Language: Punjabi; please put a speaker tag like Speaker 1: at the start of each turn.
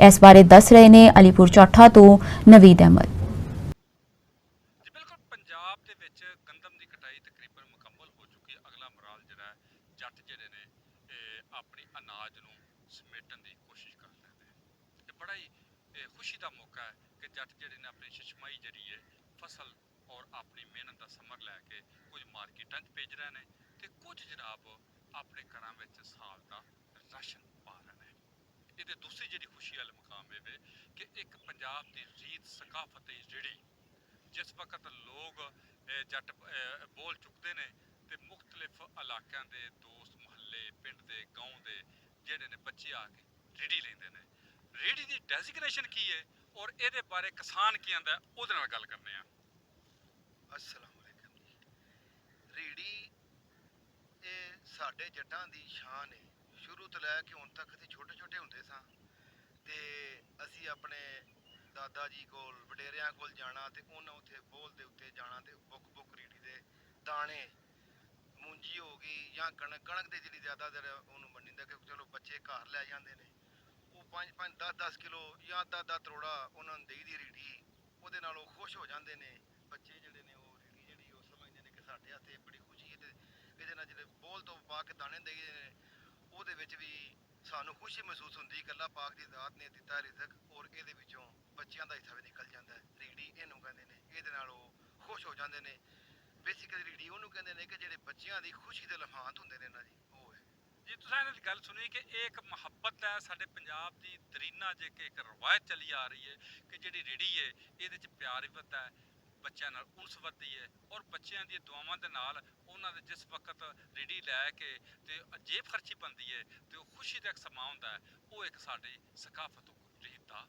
Speaker 1: इस बारे दस रहे ने अलीपुर चौथा तो नवीद अहमद।
Speaker 2: ਜੀ ਬਿਲਕੁਲ ਪੰਜਾਬ ਦੇ ਵਿੱਚ ਗੰਦਮ ਦੀ ਕਟਾਈ ਤਕਰੀਬਨ ਮੁਕੰਮਲ ਹੋ ਚੁੱਕੀ ਹੈ। ਅਗਲਾ ਮਰਾਲ ਜਿਹੜਾ ਹੈ, ਜੱਟ ਜਿਹੜੇ ਨੇ ਇਹ ਆਪਣੀ ਅਨਾਜ ਨੂੰ ਸਮੇਟਣ ਦੀ ਕੋਸ਼ਿਸ਼ ਕਰ ਰਹੇ ਨੇ। ਇਹ ਬੜਾ ਹੀ ਖੁਸ਼ੀ ਦਾ ਮੌਕਾ ਹੈ ਕਿ ਜੱਟ ਜਿਹੜੇ ਨੇ ਆਪਣੀ ਸ਼ਿਸ਼ਮਾਈ ਜਿਹੜੀ ਹੈ ਫਸਲ ਔਰ ਆਪਣੀ ਮਿਹਨਤ ਦਾ ਸਮਰ ਲੈ ਕੇ ਕੁਝ ਮਾਰਕੀਟਾਂ 'ਚ ਭੇਜ ਰਹੇ ਨੇ ਤੇ ਕੁਝ ਜਨਾਬ ਆਪਣੇ ਘਰਾਂ ਵਿੱਚ ਸਾਲ ਦਾ ਰਾਸ਼ਨ ਪਾ ਰਹੇ ਨੇ। ਇਹਦੇ ਦੂਸਰੀ ਜਿਹੜੀ ਖੁਸ਼ੀ ਵਾਲੇ ਮੁਕਾਮ ਇਹ ਵੇ ਕਿ ਇੱਕ ਪੰਜਾਬ ਦੀ ਰੀਤ ਸਕਾਫਤ ਜਿਹੜੀ जिस वक्त लोग जट बोल चुकते ने ते मुख्तलिफ इलाकों के दोस्त मुहल्ले पिंड के गाँव के जेडे ने बच्चे आके रेडी लेंदे ने। रेडी की डेजिग्नेशन की है और ये बारे किसान की आंदा उहदे नाल गल करने आ।
Speaker 3: अस्सलाम वालेकुम जी। रेडी ये साडे जट्टां दी शान है। शुरू तो लैके हुण तक असीं छोटे छोटे हुंदे सां ते असीं अपने दादा जी कोल वडेरियां कोल जाना ते उन्हां उत्थे बोल दे उत्ते जाना ते बुक बुक रीढ़ी दे दाने मूंजी हो गई या कणक कणक दे जिहड़ी ज़्यादातर उहनूं मन्नीदा कि चलो बच्चे घर लै जांदे ने वो 5-5 10-10 किलो या अद्धा त्रोड़ा उन्हां नूं देई दी रीढ़ी ਉਹਦੇ ਨਾਲ ਉਹ ਖੁਸ਼ ਹੋ ਜਾਂਦੇ ਨੇ। ਬੱਚੇ ਜਿਹੜੇ ਨੇ ਉਹ ਰੀढ़ी ਜਿਹੜੀ ਉਹ ਸਮਝਦੇ ਨੇ ਕਿ ਸਾਡੇ ਹੱਥੇ ਬੜੀ ਖੁਸ਼ੀ ਹੈ ਤੇ ਇਹਦੇ ਨਾਲ ਜਿਹੜੇ ਬੋਲ ਤੋਂ ਪਾ ਕੇ ਦਾਣੇ ਦੇਈਦੇ ਨੇ ਉਹਦੇ ਵਿੱਚ ਵੀ ਸਾਨੂੰ ਖੁਸ਼ੀ ਮਹਿਸੂਸ ਹੁੰਦੀ ਕਿ ਅੱਲਾਹ ਪਾਕ ਦੀ ਜ਼ਾਤ ਨੇ ਦਿੱਤਾ ਰਿਜ਼ਕ ਔਰ ਇਹਦੇ ਵਿੱਚੋਂ ਬੱਚਿਆਂ ਦਾ ਹਿੱਸਾ ਵੀ ਨਿਕਲ ਜਾਂਦਾ ਹੈ। ਰੀੜੀ ਇਹਨੂੰ ਕਹਿੰਦੇ ਨੇ, ਇਹਦੇ ਨਾਲ ਉਹ ਖੁਸ਼ ਹੋ ਜਾਂਦੇ ਨੇ। ਬੇਸਿਕਲੀ ਰੀੜੀ ਉਹਨੂੰ ਕਹਿੰਦੇ ਨੇ ਕਿ ਜਿਹੜੇ ਬੱਚਿਆਂ ਦੀ ਖੁਸ਼ੀ ਦੇ ਲਮਹਾਤ ਹੁੰਦੇ ਨੇ ਨਾ ਜੀ, ਉਹ ਹੈ
Speaker 2: जी तुसां इन्हां दी गल सुनी कि एक मुहब्बत है साडे पंजाब दी दरीना जे कि एक रवायत चली आ रही है कि जिहड़ी रेड़ी है ਇਹਦੇ 'ਚ प्यार भी वधदा है, ਬੱਚਿਆਂ ਨਾਲ ਉਨਸ ਵੱਧਦੀ ਹੈ ਔਰ ਬੱਚਿਆਂ ਦੀਆਂ ਦੁਆਵਾਂ ਦੇ ਨਾਲ ਉਹਨਾਂ ਦੇ ਜਿਸ ਵਕਤ ਰੇੜੀ ਲੈ ਕੇ ਤੇ ਜੇਬ ਖਰਚੀ ਬਣਦੀ ਹੈ ਤੇ ਉਹ ਖੁਸ਼ੀ ਦਾ ਇੱਕ ਸਮਾਂ ਹੁੰਦਾ ਹੈ। ਉਹ ਇੱਕ ਸਾਡੀ ਸਕਾਫਤ ਰੀਤ ਦਾ